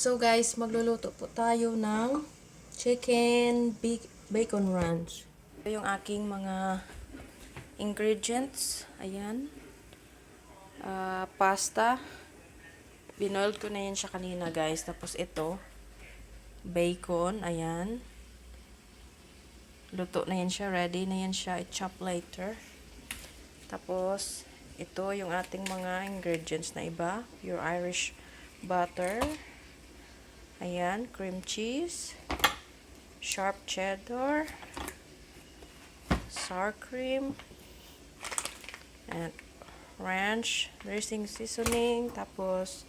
So guys, magluluto po tayo ng chicken bacon ranch. Ito yung aking mga ingredients. Ayan. Pasta. Binoiled ko na yan siya kanina guys. Tapos ito, bacon. Ayan. Luto na yan siya. Ready na yan siya. I-chop later. Tapos, ito yung ating mga ingredients na iba. Your Irish butter. Ayan, cream cheese. Sharp cheddar. Sour cream. And ranch. Dressing seasoning. Tapos,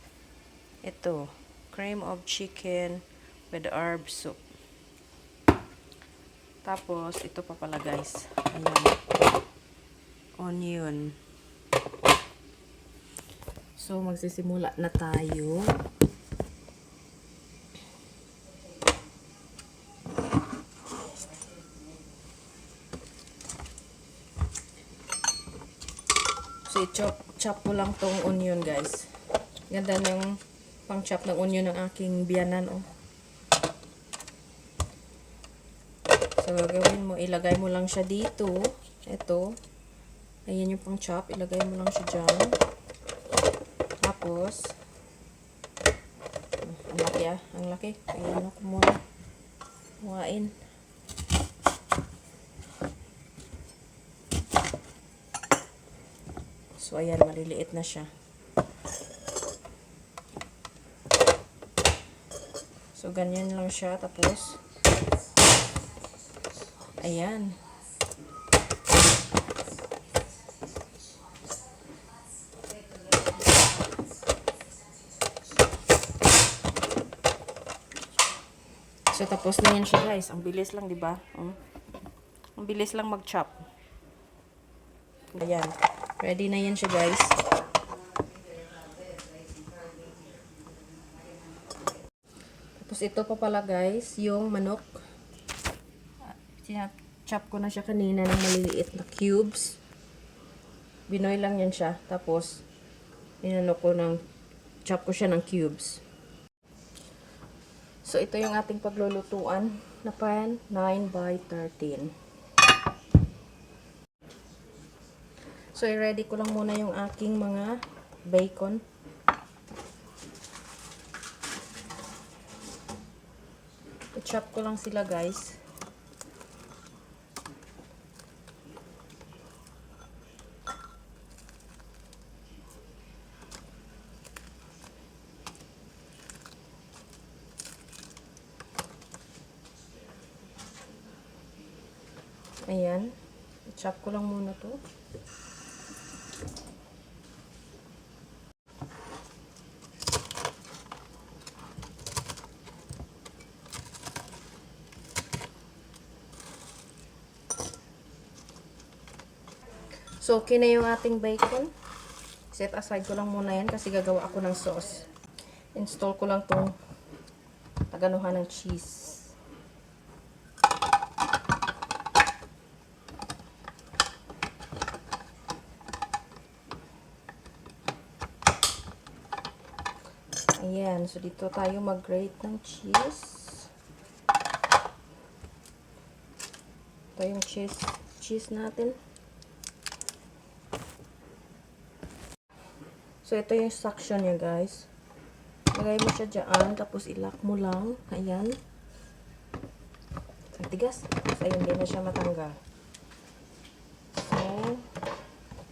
ito. Cream of chicken with herb soup. Tapos, ito pa pala guys. Ayan. Onion. So, magsisimula na tayo. So, i-chop ko lang tong onion, guys. Ganda ng pang-chop ng onion ng aking biyanan, oh. So, gagawin mo, ilagay mo lang siya dito. Ito. Ayan yung pang-chop. Ilagay mo lang siya dyan. Tapos, ang laki ah. Ang laki. Ayan ako muna. Huwain. So, ayan, maliliit na siya. So, ganyan lang siya. Tapos, ayan. So, tapos na yan siya, guys. Ang bilis lang, di ba? Ang bilis lang mag-chop. Ayan. Ready na yan siya, guys. Tapos ito pa pala, guys, yung manok. Chop ko na siya kanina ng maliliit na cubes. Binoy lang yan siya. Tapos, chop ko siya ng cubes. So, ito yung ating paglulutuan na pan, 9 by 13. So, i-ready ko lang muna yung aking mga bacon. I-chop ko lang sila, guys. Ayan. I-chop ko lang muna to. So, okay na yung ating bacon. Set aside ko lang muna yan kasi gagawa ako ng sauce. Install ko lang tong taganuhan ng cheese. Ayan. So, dito tayo mag-grate ng cheese. Ito yung cheese natin. So, ito yung suction niya, guys. Lagay mo siya dyan, tapos i-lock mo lang. Ayan. Ang tigas. Tapos, ayun, hindi na siya matanggal. So,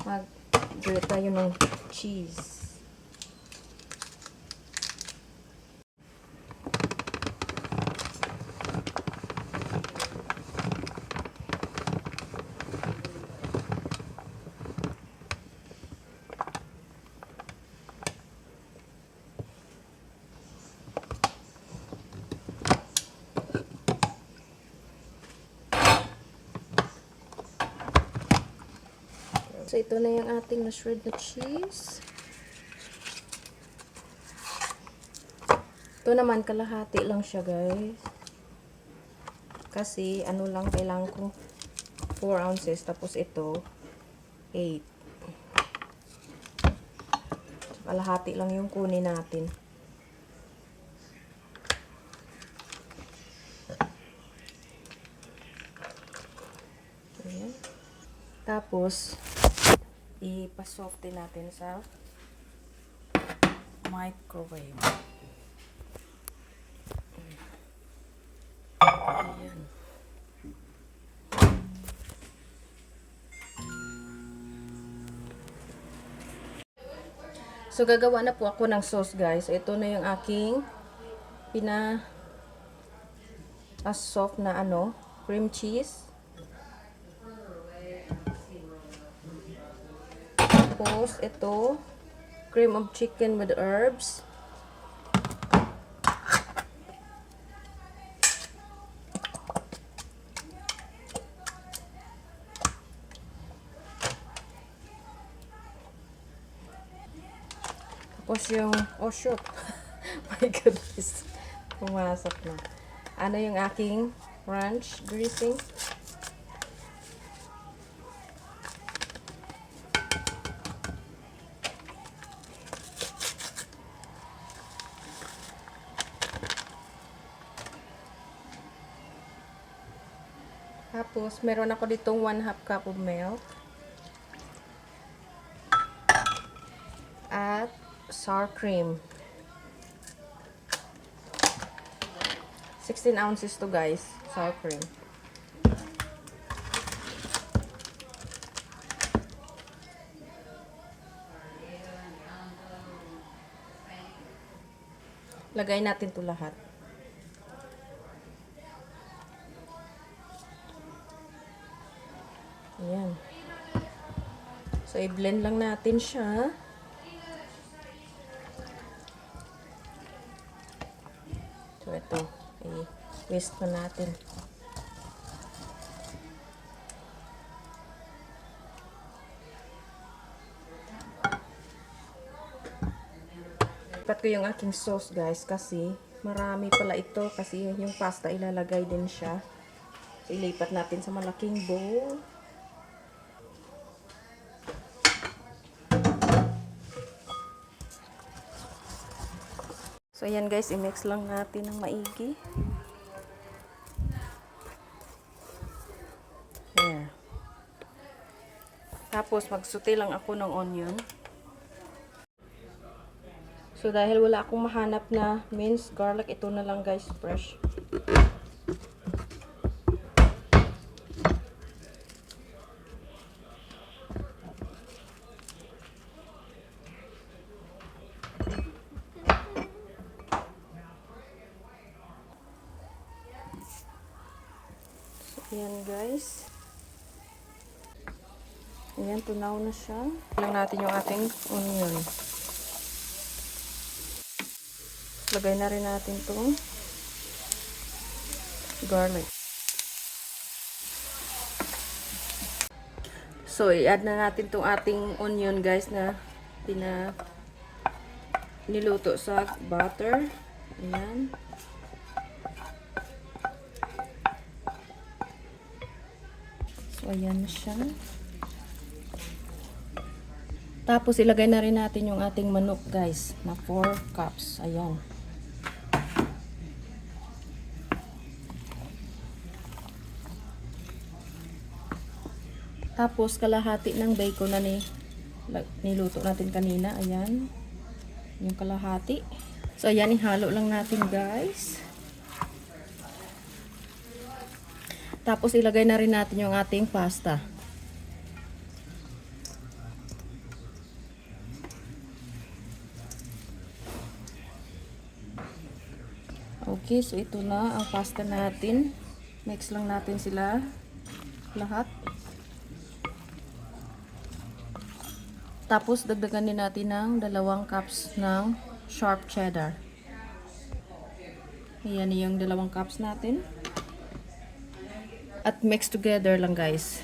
mag-grate tayo ng cheese. So, ito na yung ating na-shred na cheese. Ito naman, kalahati lang siya, guys. Kasi, ano lang, kailangan ko 4 ounces. Tapos ito, 8. So, kalahati lang yung kunin natin. Tapos, ipasoftin natin sa microwave. Ayan. So, gagawa na po ako ng sauce, guys. So, ito na yung aking soft na cream cheese. Tapos, ito, cream of chicken with herbs. Tapos yung, oh shoot, my goodness, pumasok na. Ano yung aking ranch dressing? Tapos, meron ako ditong 1/2 cup of milk. At sour cream. 16 ounces to, guys, sour cream. Lagay natin to lahat. Ayan. So, i-blend lang natin siya. So, ito. I-whisk na natin. Lipat ko yung aking sauce, guys, kasi marami pala ito. Kasi yung pasta ilalagay din siya. So, ilipat natin sa malaking bowl. So, ayan, guys, i-mix lang natin ng maigi. There. Tapos, magsuti lang ako ng onion. So, dahil wala akong mahanap na minced garlic, ito na lang, guys, fresh. Ayan, guys. Ayan, tunaw na siya. Lang natin yung ating onion. Lagay na rin natin itong garlic. So, i-add na natin itong ating onion, guys, na niluto sa butter. Ayan. So, ayan siya. Tapos, ilagay na rin natin yung ating manok, guys, na 4 cups. Ayan. Tapos, kalahati ng bacon na niluto natin kanina. Ayan. Yung kalahati. So, ayan, ihalo lang natin, guys. Tapos, ilagay na rin natin yung ating pasta. Okay, so ito na ang pasta natin. Mix lang natin sila lahat. Tapos, dagdagan din natin ng 2 cups ng sharp cheddar. Ayan yung 2 cups natin. At mix together lang, guys.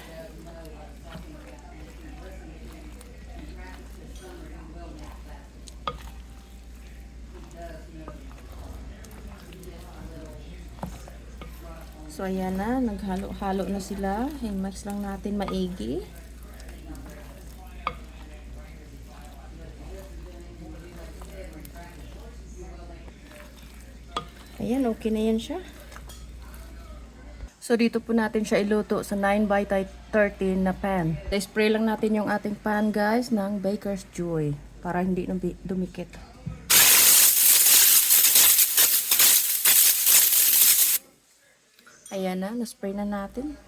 So, ayan na. Naghalo-halo na sila. I-mix lang natin maigi. Ayan, okay na yan siya. So, dito po natin siya iluto sa 9 by 13 na pan. I-spray lang natin yung ating pan guys ng Baker's Joy para hindi dumikit. Ayan na, na-spray na natin.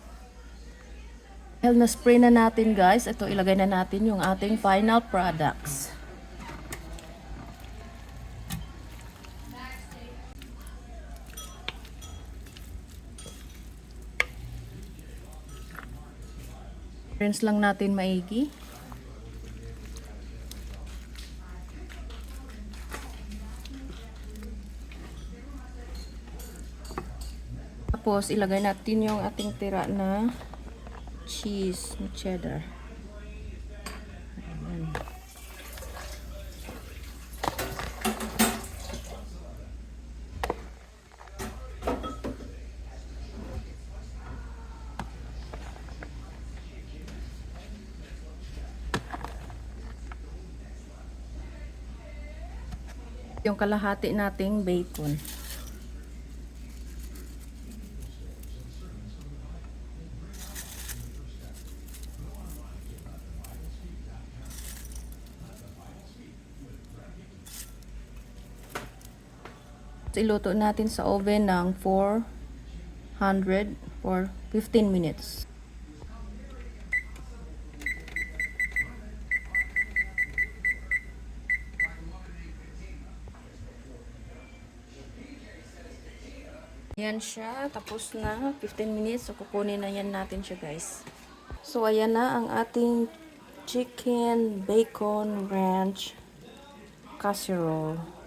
Dahil na-spray na natin guys, ito ilagay na natin yung ating final products. Rinse lang natin maigi. Tapos ilagay natin yung ating tira na cheese na cheddar. Ayan. Yung kalahati nating bacon. Iluto natin sa oven ng 400 for 15 minutes. Ayan siya, tapos na 15 minutes. So kukunin na yan natin siya guys. So ayan na ang ating chicken bacon ranch casserole.